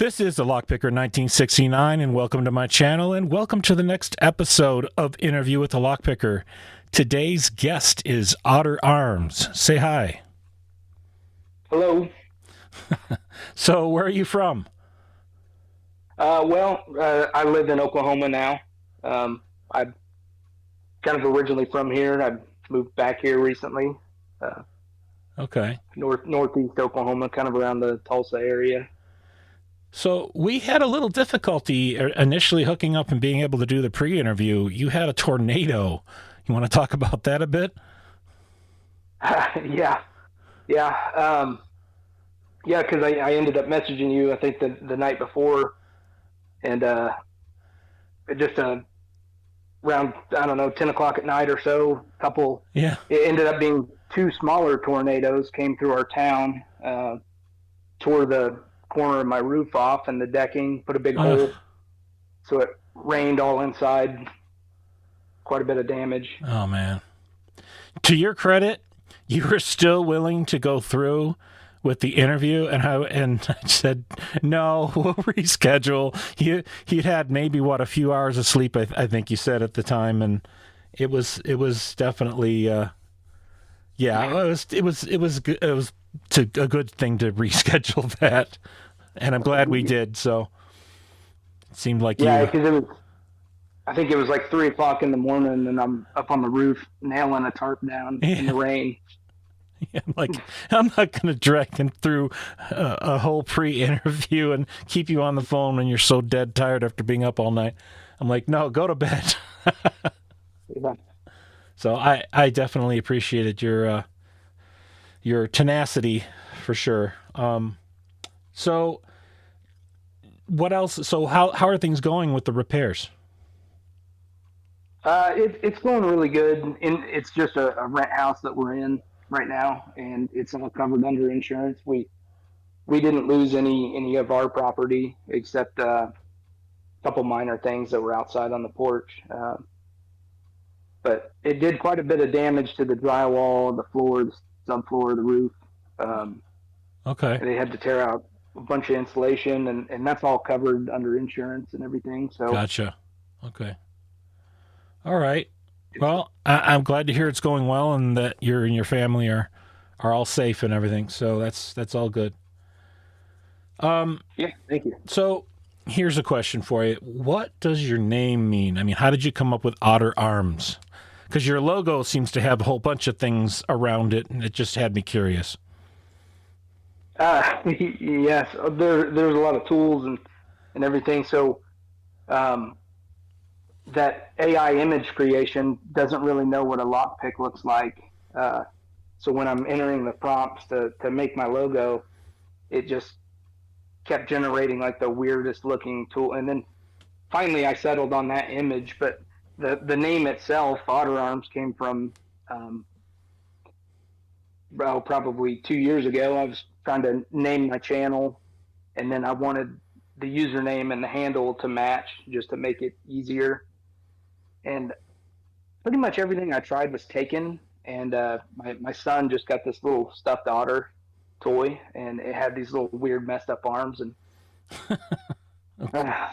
This is the Lockpicker 1969, and welcome to my channel, and welcome to the next episode of Interview with the Lockpicker. Today's guest is OtterArms. Say hi. Hello. So, where are you from? I live in Oklahoma now. I'm kind of originally from here. I moved back here recently. Okay. Northeast Oklahoma, kind of around the Tulsa area. So, we had a little difficulty initially hooking up and being able to do the pre-interview. You had a tornado. You want to talk about that a bit? Yeah. Because I ended up messaging you, I think, the night before. And it just around, I don't know, 10 o'clock at night or so, it ended up being two smaller tornadoes came through our town, tore the corner of my roof off and the decking, put a big hole. So it rained all inside, quite a bit of damage. Oh, man. To your credit, you were still willing to go through with the interview, and I said, no, we'll reschedule. He'd had maybe, a few hours of sleep, I think you said at the time, and it was definitely, it was good. It was a good thing to reschedule that, and I'm glad we did. So it seemed like because I think it was like 3 o'clock in the morning, and I'm up on the roof nailing a tarp down in the rain. I'm not going to drag him through a whole pre-interview and keep you on the phone when you're so dead tired after being up all night. I'm like, no, go to bed. Yeah. So I definitely appreciated your tenacity for sure. So what else? So how are things going with the repairs? It's going really good. It's just a rent house that we're in right now, and it's all covered under insurance. We didn't lose any of our property except a couple minor things that were outside on the porch. But it did quite a bit of damage to the drywall, the floor, the subfloor, the roof. Okay. They had to tear out a bunch of insulation, and that's all covered under insurance and everything. So Gotcha. Okay. All right. Well, I'm glad to hear it's going well and that you and your family are all safe and everything. So that's all good. Yeah, thank you. So here's a question for you. What does your name mean? I mean, how did you come up with OtterArms? Because your logo seems to have a whole bunch of things around it, and it just had me curious. Yes, there's a lot of tools and everything. So that AI image creation doesn't really know what a lockpick looks like. So when I'm entering the prompts to make my logo, it just kept generating like the weirdest looking tool. And then finally I settled on that image, but the name itself, OtterArms, came from probably 2 years ago. I was trying to name my channel, and then I wanted the username and the handle to match just to make it easier. And pretty much everything I tried was taken. And my son just got this little stuffed otter toy, and it had these little weird messed up arms, and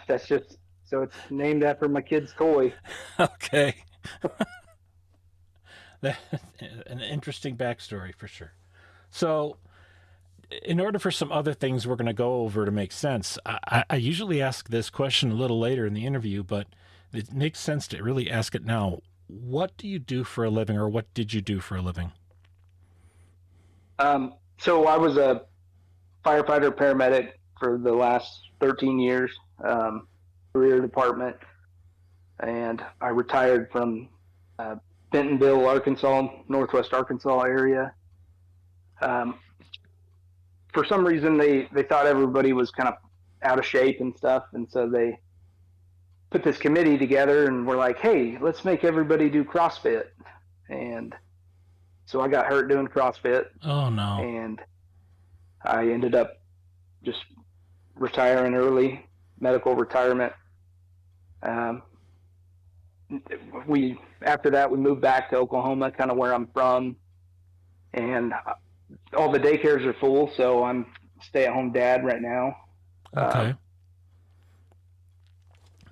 that's just, so it's named after my kid's toy. Okay. An interesting backstory for sure. So in order for some other things we're going to go over to make sense, I usually ask this question a little later in the interview, but it makes sense to really ask it now. What do you do for a living, or what did you do for a living? So I was a firefighter paramedic for the last 13 years, career department, and I retired from Bentonville, Arkansas, Northwest Arkansas area. For some reason, they thought everybody was kind of out of shape and stuff, and so they put this committee together and were like, hey, let's make everybody do CrossFit. And so I got hurt doing CrossFit. Oh, no. And I ended up just retiring early, medical retirement. After that, we moved back to Oklahoma, kind of where I'm from. And all the daycares are full, so I'm stay-at-home dad right now. Okay.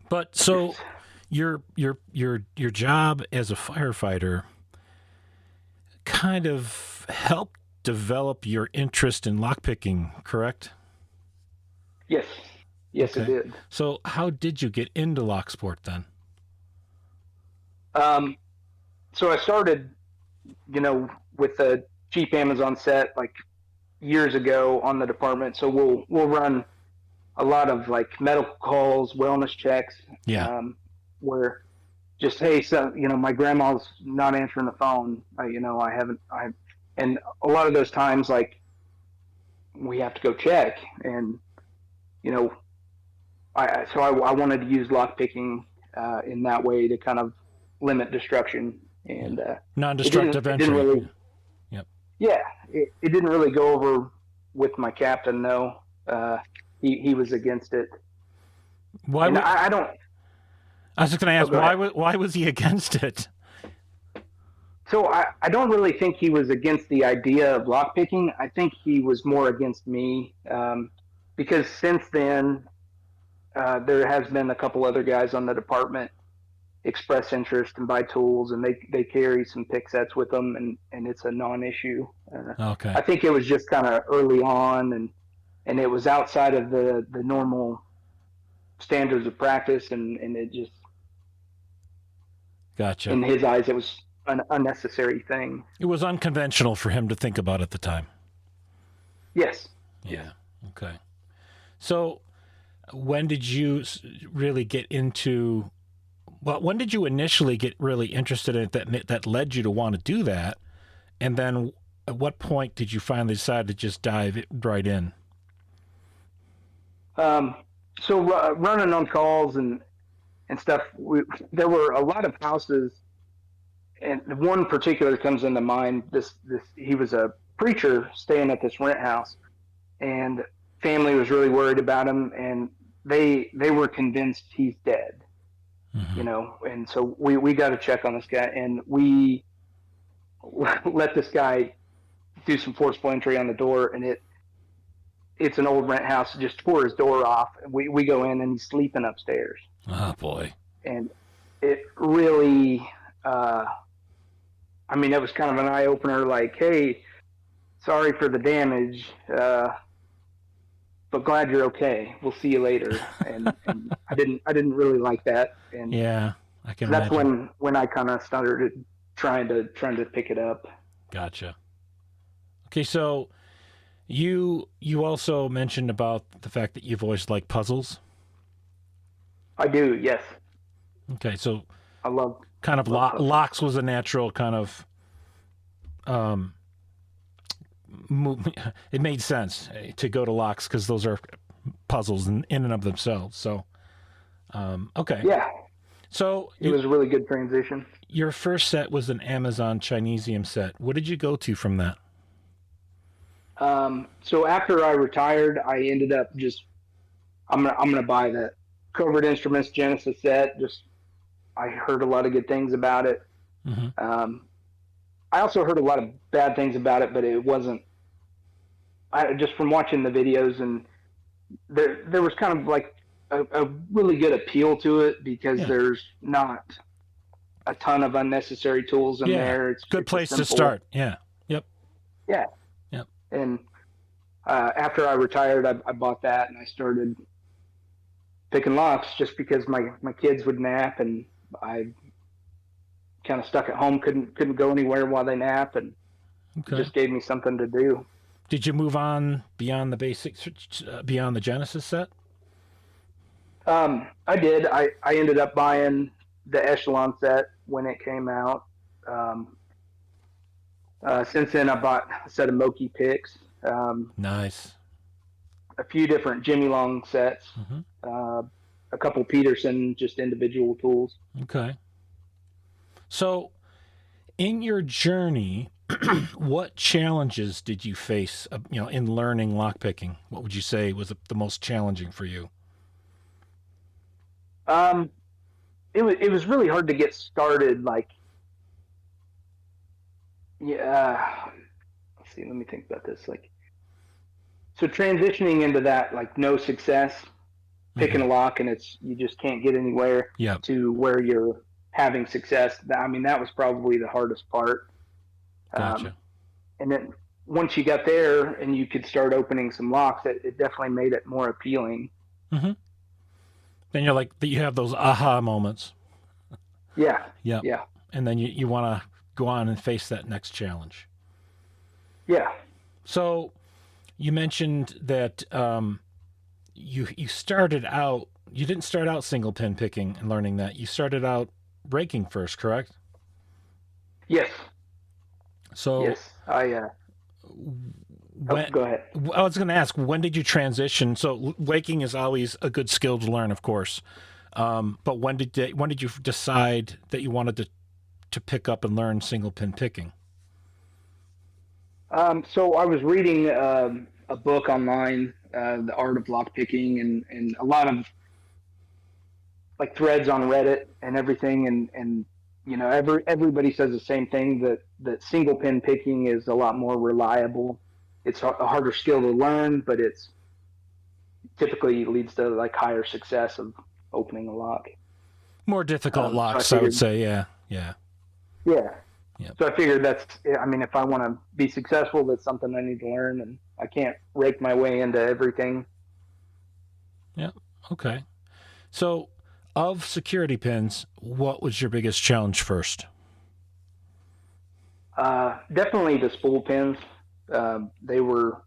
But so your job as a firefighter kind of helped develop your interest in lockpicking, correct? Yes. Yes, Okay. it did. So how did you get into locksport then? So I started, with a cheap Amazon set like years ago on the department. So we'll run a lot of like medical calls, wellness checks, Yeah. where just, hey, so my grandma's not answering the phone. I haven't. And a lot of those times, like, we have to go check, and you know, I wanted to use lockpicking in that way to kind of limit destruction, Yeah. and Non-destructive it didn't entry. really, Yep. yeah, it didn't really go over with my captain. No, he was against it, Why and would I don't. I was just going to Oh, ask go ahead. why was he against it? So I don't really think he was against the idea of lockpicking. I think he was more against me, because since then there has been a couple other guys on the department express interest and buy tools, and they carry some pick sets with them, and it's a non-issue. Okay. I think it was just kind of early on, and it was outside of the normal standards of practice, and it just, Gotcha. in his eyes, it was an unnecessary thing. It was unconventional for him to think about at the time. Yes. Yeah. Okay. So when did you really get into? Well, when did you initially get really interested in it that led you to want to do that? And then at what point did you finally decide to just dive right in? Um, so running on calls and stuff, there were a lot of houses, and one particular comes into mind. This he was a preacher staying at this rent house, and family was really worried about him, and they were convinced he's dead. Mm-hmm. And so we got to check on this guy, and we let this guy do some forceful entry on the door, and it's an old rent house, just tore his door off. We go in, and he's sleeping upstairs. Oh boy. And it really, it was kind of an eye opener. Like, hey, sorry for the damage, but glad you're okay. We'll see you later. And I didn't really like that. And yeah, I can so that's imagine. when I kind of started trying to pick it up. Gotcha. Okay, so you also mentioned about the fact that you've always liked puzzles. I do, yes. Okay, so I love kind of locks was a natural kind of it made sense to go to locks because those are puzzles in and of themselves. So okay, yeah. So it was a really good transition. Your first set was an Amazon Chinesium set. What did you go to from that? So after I retired, I ended up just I'm gonna buy that Covert Instruments Genesis set. Just, I heard a lot of good things about it. Mm-hmm. I also heard a lot of bad things about it, but it wasn't. I just, from watching the videos, and there was kind of like a really good appeal to it because there's not a ton of unnecessary tools in there. It's good place to start. Yeah. Yep. Yeah. Yep. And after I retired, I bought that, and I started picking locks just because my kids would nap, and I kind of stuck at home, couldn't go anywhere while they nap, and it just gave me something to do. Did you move on beyond the basics, beyond the Genesis set? I did. I ended up buying the Echelon set when it came out. Since then, I bought a set of Moki picks. Nice. A few different Jimmy Long sets. Mm-hmm. A couple Peterson, just individual tools. Okay. So, in your journey, what challenges did you face, in learning lockpicking? What would you say was the most challenging for you? It was really hard to get started. Like, yeah. Let's see. Let me think about this. Like, So transitioning into that, like no success, picking a lock, and you just can't get anywhere, Yep. to where you're having success. I mean, that was probably the hardest part. Gotcha. And then once you got there and you could start opening some locks, it definitely made it more appealing. Mm-hmm. Then you're like, you have those aha moments. Yeah. Yep. Yeah. And then you want to go on and face that next challenge. Yeah. So you mentioned that you started out, you didn't start out single pin picking and learning that. You started out raking first, correct? Yes. So Yes. Go ahead. I was going to ask, when did you transition? So waking is always a good skill to learn, of course. But when did you decide that you wanted to pick up and learn single pin picking? So I was reading a book online, The Art of Lockpicking, and a lot of like threads on Reddit and everything, and everybody says the same thing, that single pin picking is a lot more reliable. It's a harder skill to learn, but it's typically leads to like higher success of opening a lock. More difficult locks, so I would say. Yeah. Yeah. Yep. So I figured if I want to be successful, that's something I need to learn, and I can't rake my way into everything. Yeah. Okay. So, of security pins, what was your biggest challenge first? Definitely the spool pins. They were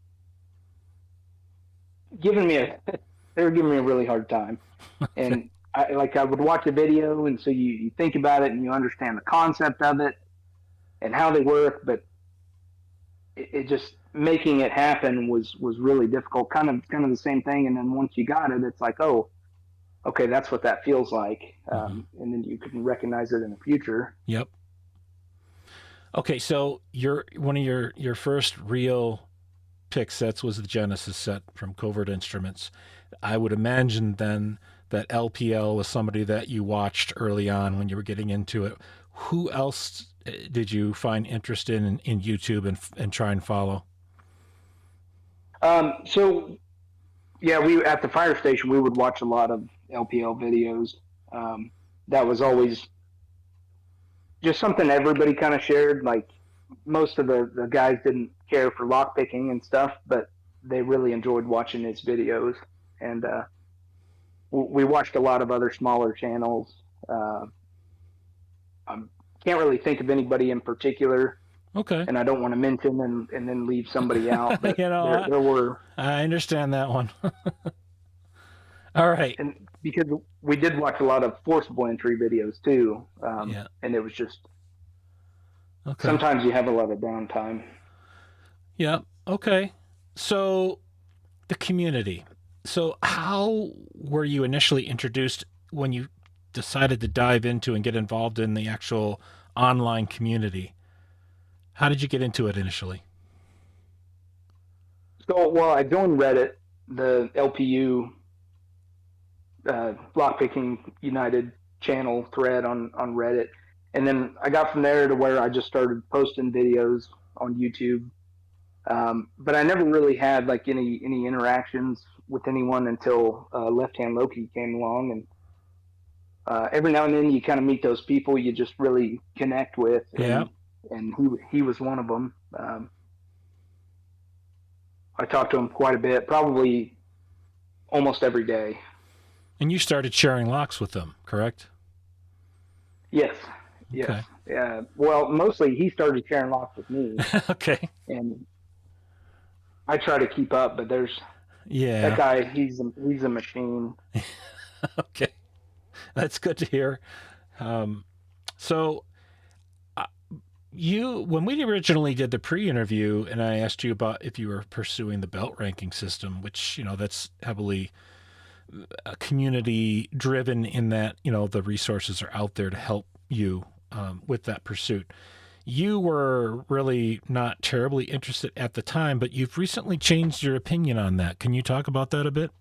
giving me a they were giving me a really hard time, and I would watch a video, and so you think about it and you understand the concept of it and how they work, but it just making it happen was really difficult. Kind of the same thing, and then once you got it, it's like, oh, okay, that's what that feels like, and then you can recognize it in the future. Yep. Okay, so one of your first real pick sets was the Genesis set from Covert Instruments. I would imagine then that LPL was somebody that you watched early on when you were getting into it. Who else did you find interested in YouTube and try and follow? So yeah, we at the fire station we would watch a lot of LPL videos. That was always just something everybody kind of shared. Like most of the guys didn't care for lockpicking and stuff, but they really enjoyed watching his videos. And we watched a lot of other smaller channels. I can't really think of anybody in particular. Okay. And I don't want to mention and then leave somebody out. But there were. I understand that one. All right. And because we did watch a lot of forcible entry videos too. And it was just, okay. Sometimes you have a lot of downtime. Yeah. Okay. So the community. So how were you initially introduced when you decided to dive into and get involved in the actual online community? How did you get into it initially? So, well, I joined Reddit, the LPU Lockpicking United channel thread on Reddit. And then I got from there to where I just started posting videos on YouTube. But I never really had like any interactions with anyone until Left Hand Loki came along. And every now and then you kind of meet those people you just really connect with. Yeah. And he was one of them. I talked to him quite a bit, probably almost every day. And you started sharing locks with them, correct? Yes. Yes. Okay. Yeah. Well, mostly he started sharing locks with me. Okay. And I try to keep up, but that guy. He's a machine. Okay, that's good to hear. So, when we originally did the pre-interview, and I asked you about if you were pursuing the belt ranking system, which that's heavily community driven in that the resources are out there to help you with that pursuit. You were really not terribly interested at the time, but you've recently changed your opinion on that. Can you talk about that a bit?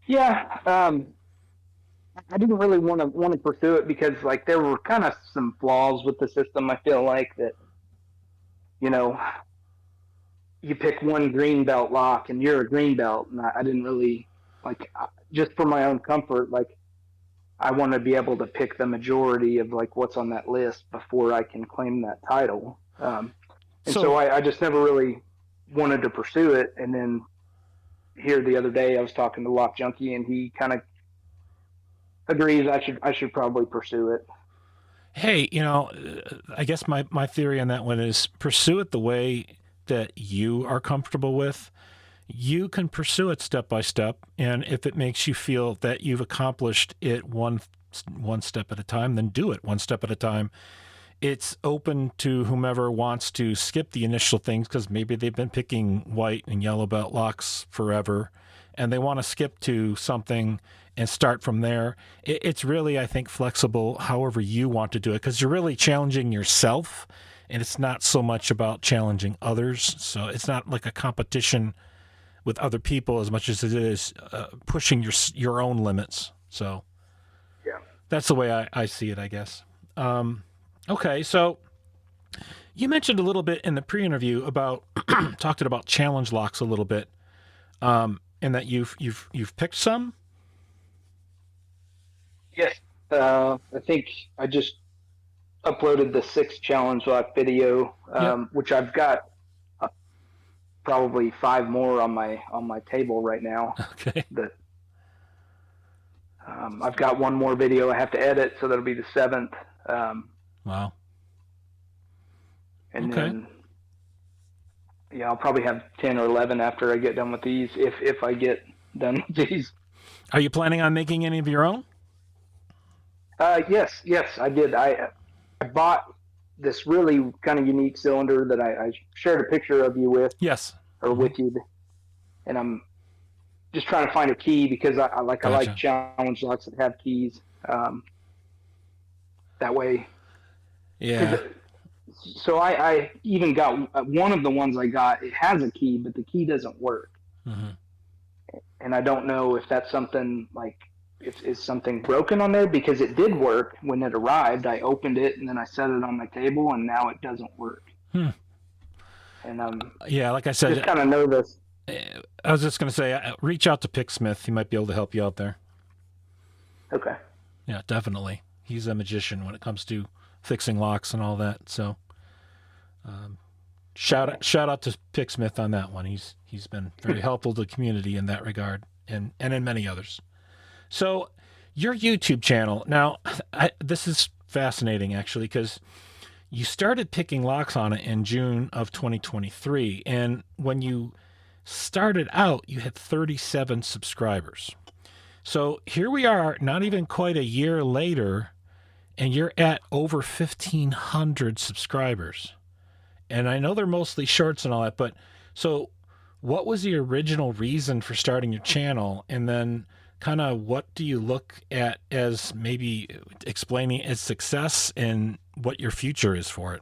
Yeah, I didn't really want to pursue it because like there were kind of some flaws with the system. I feel like that, you pick one green belt lock and you're a green belt. And I didn't really like, just for my own comfort, like I want to be able to pick the majority of like what's on that list before I can claim that title. And so I just never really wanted to pursue it. And then here the other day I was talking to Lock Junkie and he kind of agrees I should probably pursue it. Hey, I guess my theory on that one is pursue it the way that you are comfortable with. You can pursue it step by step, and if it makes you feel that you've accomplished it one step at a time, then do it one step at a time. It's open to whomever wants to skip the initial things because maybe they've been picking white and yellow belt locks forever, and they want to skip to something and start from there. It's really, I think, flexible however you want to do it because you're really challenging yourself, and it's not so much about challenging others. So it's not like a competition with other people as much as it is pushing your own limits. So yeah, that's the way I see it, I guess. Okay, so you mentioned a little bit in the pre-interview about talked about challenge locks a little bit, and that you've picked some. Yes, I think I just uploaded the 6 challenge lock video, which I've got probably 5 more on my table right now. Okay. That I've got one more video I have to edit, so that'll be the 7th. Wow. And then, yeah, I'll probably have 10 or 11 after I get done with these, if I get done with these. Are you planning on making any of your own? Yes, I did. I bought this really kind of unique cylinder that I shared a picture of you with. Yes. Or with you. And I'm just trying to find a key because I like challenge locks that have keys. That way. Yeah. So I even got one of the ones I got. It has a key, but the key doesn't work. Mm-hmm. And I don't know if that's something like, is something broken on there, because it did work when it arrived. I opened it and then I set it on my table and now it doesn't work. And yeah, like I said, just kind of nervous. I was just going to say, reach out to Picksmith. He might be able to help you out there. Okay. Yeah, definitely. He's a magician when it comes to fixing locks and all that. So, shout out to Picksmith on that one. He's been very helpful to the community in that regard, and in many others. So, your YouTube channel now, this is fascinating actually, because you started picking locks on it in June of 2023, and when you started out, you had 37 subscribers. So here we are, not even quite a year later, and you're at over 1,500 subscribers. And I know they're mostly shorts and all that, but so what was the original reason for starting your channel? And then kind of what do you look at as maybe explaining its success and what your future is for it?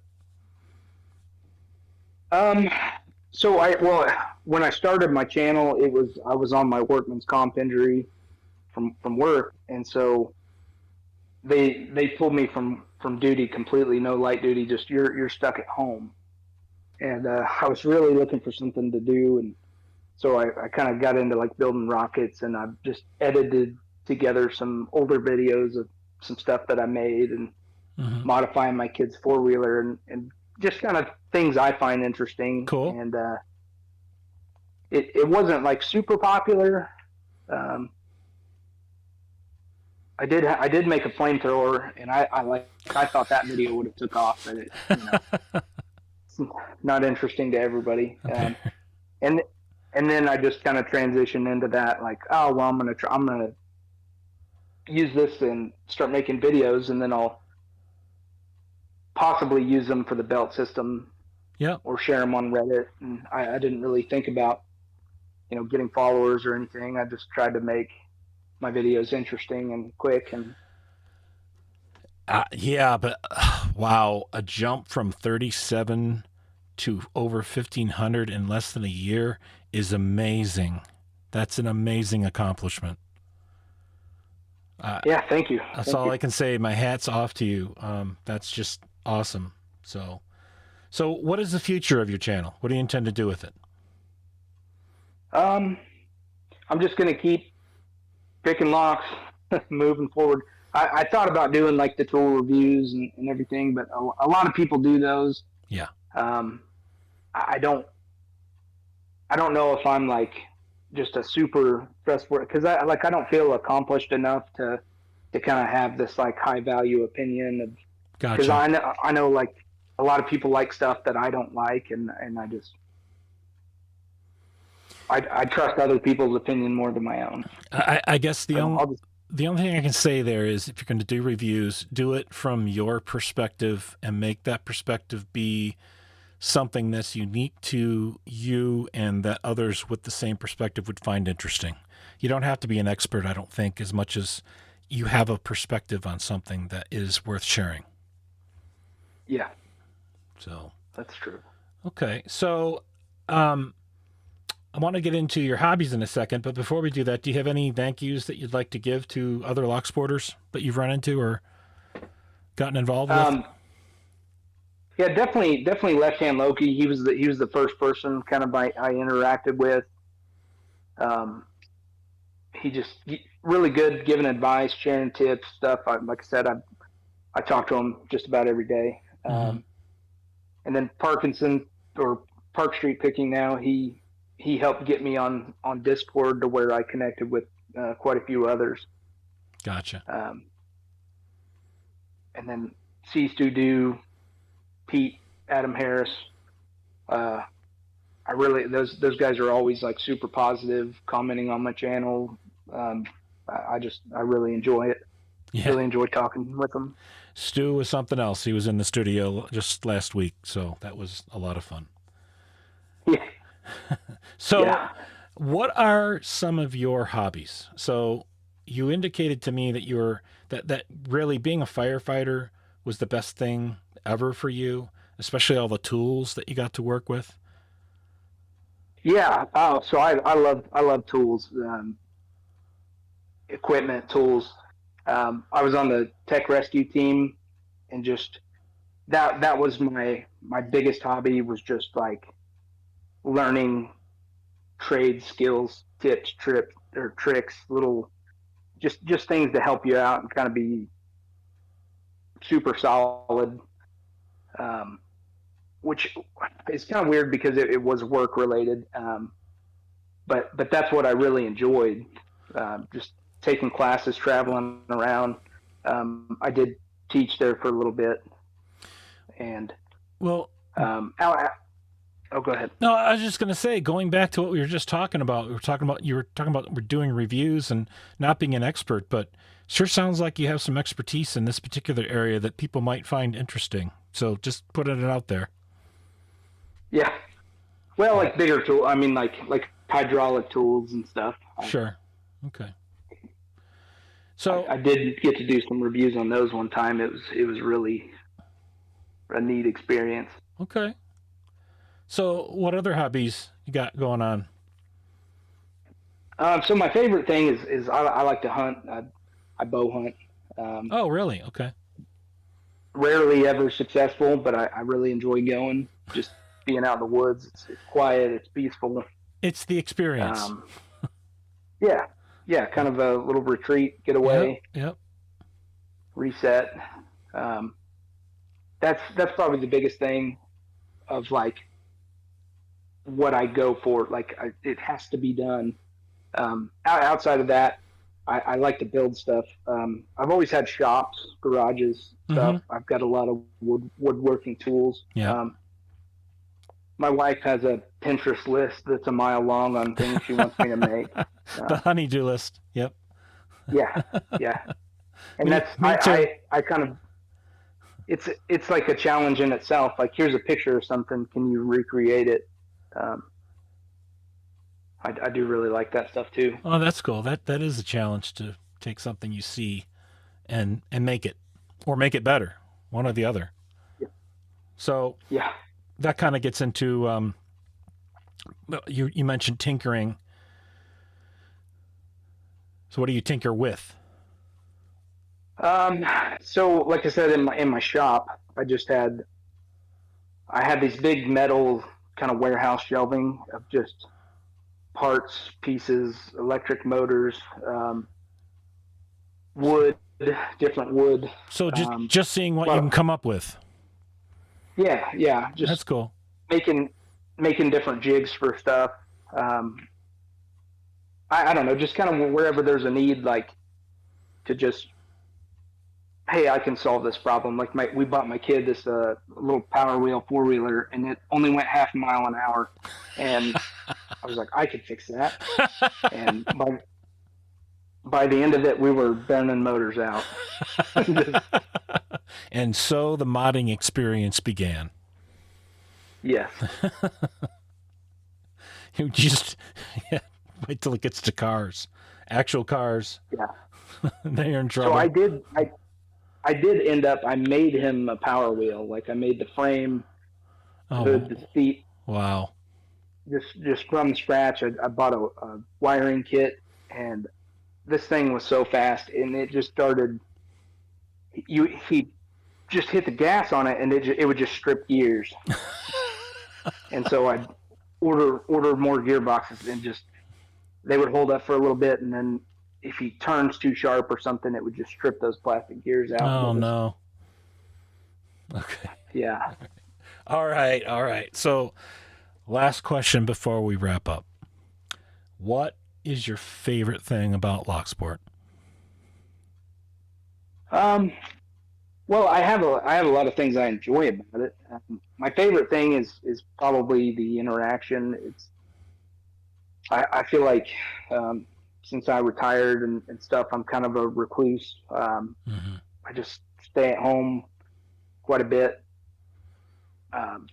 So when I started my channel, I was on my workman's comp injury from work, and so they pulled me from duty completely, no light duty, just you're stuck at home. And I was really looking for something to do, and so I kind of got into like building rockets, and I just edited together some older videos of some stuff that I made, and modifying my kid's 4-wheeler, and just kind of things I find interesting. Cool. And it wasn't like super popular. I did make a flamethrower, and I thought that video would have took off, but it's not interesting to everybody. Okay. And then I just kind of transitioned into that, like, oh well, I'm gonna use this and start making videos, and then I'll possibly use them for the belt system, or share them on Reddit. And I didn't really think about getting followers or anything. I just tried to make my videos interesting and quick. And but wow, a jump from 37 to over 1,500 in less than a year is amazing. That's an amazing accomplishment. Yeah, thank you. That's all I can say. My hat's off to you. That's just awesome. So what is the future of your channel? What do you intend to do with it? Um, I'm just gonna keep picking locks, moving forward. I thought about doing like the tool reviews and everything, but a lot of people do those. Yeah. Um, I don't know if I'm like just a super trustworthy because I don't feel accomplished enough to kind of have this like high value opinion of because Gotcha. I know like a lot of people like stuff that I don't like and I trust other people's opinion more than my own. I guess So I'll just the only thing I can say there is if you're going to do reviews, do it from your perspective and make that perspective be something that's unique to you and that others with the same perspective would find interesting. You don't have to be an expert, I don't think, as much as you have a perspective on something that is worth sharing. yeah, So, that's true. okay. So, I want to get into your hobbies in a second, but before we do that, do you have any thank yous that you'd like to give to other lock sporters that you've run into or gotten involved with? Yeah, definitely Left Hand Loki. He was the first person kind of I interacted with. Um, really good giving advice, sharing tips, stuff. Like I said, I talk to him just about every day. Mm-hmm. And then Parkinson or Park Street Picking now he helped get me on Discord to where I connected with quite a few others. Gotcha. And then C Stu Do, Pete, Adam Harris. I really those guys are always like super positive, commenting on my channel. I really enjoy it. Yeah. Really enjoy talking with them. Stu was something else. He was in the studio just last week, so that was a lot of fun. Yeah. So, yeah. what are some of your hobbies? So, you indicated to me that that really being a firefighter was the best thing ever for you, especially all the tools that you got to work with. Yeah. Oh, so I love tools, equipment, tools. I was on the tech rescue team, and just that was my biggest hobby was just like learning trade skills, tips, tricks, little just things to help you out and kind of be super solid. Um, which is kind of weird because it was work related, but that's what I really enjoyed. Just taking classes, traveling around. I did teach there for a little bit, and Well, oh, go ahead. no, I was just going to say, going back to what we were just talking about, you were talking about we're doing reviews and not being an expert, but sure sounds like you have some expertise in this particular area that people might find interesting. So just putting it out there. Yeah. Well, like bigger tool. I mean, like hydraulic tools and stuff. Sure. Okay. So I did get to do some reviews on those one time. It was really a neat experience. Okay. So what other hobbies you got going on? So my favorite thing is I like to hunt. I bow hunt. Oh, really? Okay. Rarely ever successful, but I really enjoy going. Just being out in the woods. It's quiet. It's peaceful. It's the experience. Yeah, kind of a little retreat, get away, yep. Reset. That's probably the biggest thing of like what I go for. Like it has to be done. Outside of that, I like to build stuff. I've always had shops, garages, stuff. Mm-hmm. I've got a lot of woodworking tools. Yeah. My wife has a Pinterest list that's a mile long on things she wants me to make. The honey-do list. Yep. Yeah. And me too. I kind of, it's like a challenge in itself. Like, here's a picture of something. Can you recreate it? I do really like that stuff too. Oh, that's cool. That is a challenge to take something you see and make it, or make it better, one or the other. Yeah. So yeah, that kind of gets into you mentioned tinkering. So what do you tinker with? So like I said, in my shop, I had these big metal kind of warehouse shelving of just parts, pieces, electric motors, wood, different wood. So just seeing what you can come up with. Yeah. Just that's cool. Making different jigs for stuff. I don't know, just kind of wherever there's a need, like to just, hey, I can solve this problem. Like we bought my kid this little Power Wheel 4-wheeler, and it only went half a mile an hour, and I was like, I could fix that. And by the end of it, we were burning motors out. And so the modding experience began. Yes. You just wait till it gets to cars, actual cars. Yeah. Then you're in trouble. So I did end up, I made him a Power Wheel. Like I made the frame, the hood, the seat. Wow. Just from scratch. I bought a wiring kit, and this thing was so fast, and it just started. He just hit the gas on it, and it would just strip gears. And so I'd order more gearboxes, and just they would hold up for a little bit, and then if he turns too sharp or something, it would just strip those plastic gears out. Oh no. Okay. Yeah. All right. So, last question before we wrap up. What is your favorite thing about locksport? Well, I have a lot of things I enjoy about it. My favorite thing is probably the interaction. I feel like since I retired and stuff, I'm kind of a recluse. I just stay at home quite a bit.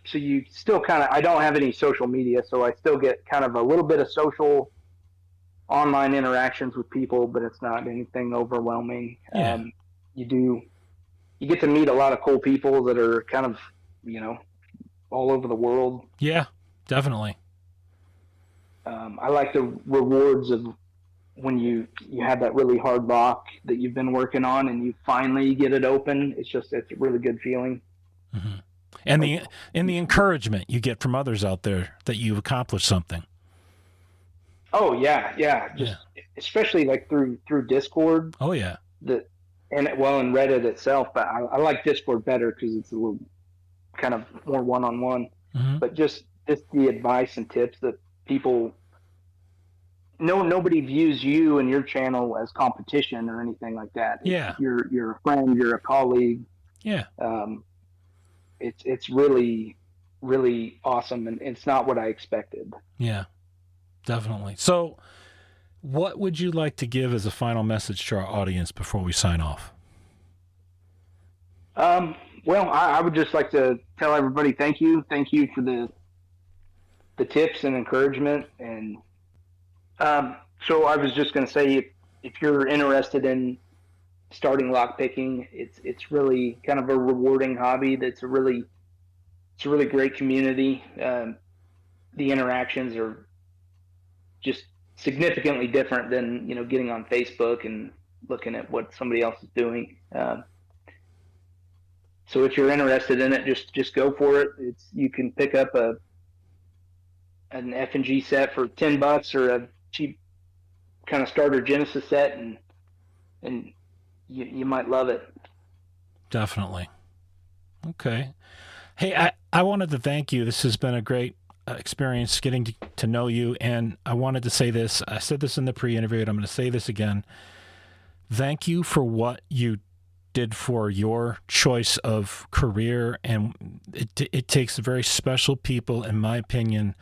So you still kind of, I don't have any social media, so I still get kind of a little bit of social online interactions with people, but it's not anything overwhelming. Yeah. You get to meet a lot of cool people that are kind of, all over the world. Yeah, definitely. I like the rewards of when you have that really hard lock that you've been working on and you finally get it open. It's a really good feeling. Mm-hmm. And the encouragement you get from others out there that you've accomplished something. Oh yeah. Especially like through Discord. Oh yeah. And Reddit itself, but I like Discord better because it's a little kind of more one-on-one. Mm-hmm. But just the advice and tips that people. Nobody views you and your channel as competition or anything like that. Yeah. You're a friend. You're a colleague. Yeah. It's really, really awesome, and it's not what I expected. Yeah, definitely. So, what would you like to give as a final message to our audience before we sign off? Well, I would just like to tell everybody thank you for the tips and encouragement, and so I was just going to say if you're interested in starting lockpicking, it's really kind of a rewarding hobby. It's a really great community. The interactions are just significantly different than getting on Facebook and looking at what somebody else is doing. So if you're interested in it, just go for it. You can pick up an F&G set for $10 or a cheap kind of starter Genesis set, and you might love it. Definitely. Okay. Hey, I wanted to thank you. This has been a great experience getting to know you, and I wanted to say this. I said this in the pre-interview, and I'm going to say this again. Thank you for what you did for your choice of career, and it takes very special people, in my opinion,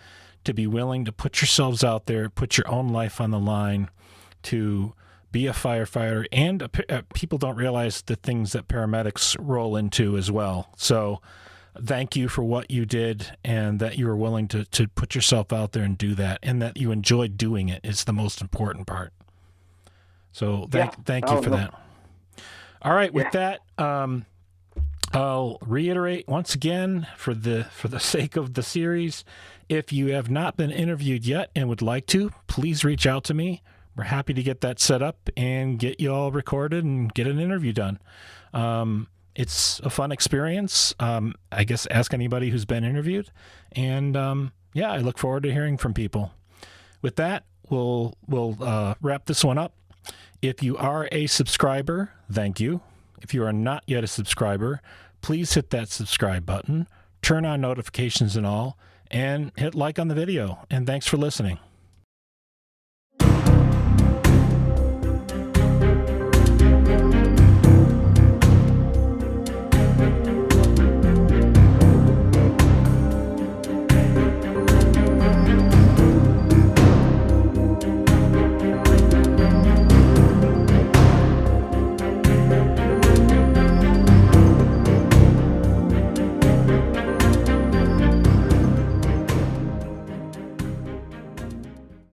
to be willing to put yourselves out there, put your own life on the line to be a firefighter, and people don't realize the things that paramedics roll into as well. So thank you for what you did, and that you were willing to put yourself out there and do that, and that you enjoyed doing it is the most important part. So thank you for that. All right, with that, I'll reiterate once again for the sake of the series, if you have not been interviewed yet and would like to, please reach out to me. We're happy to get that set up and get you all recorded and get an interview done. It's a fun experience. I guess ask anybody who's been interviewed. And I look forward to hearing from people. with that, we'll wrap this one up. If you are a subscriber, thank you. If you are not yet a subscriber, please hit that subscribe button, turn on notifications and all, and hit like on the video. And thanks for listening.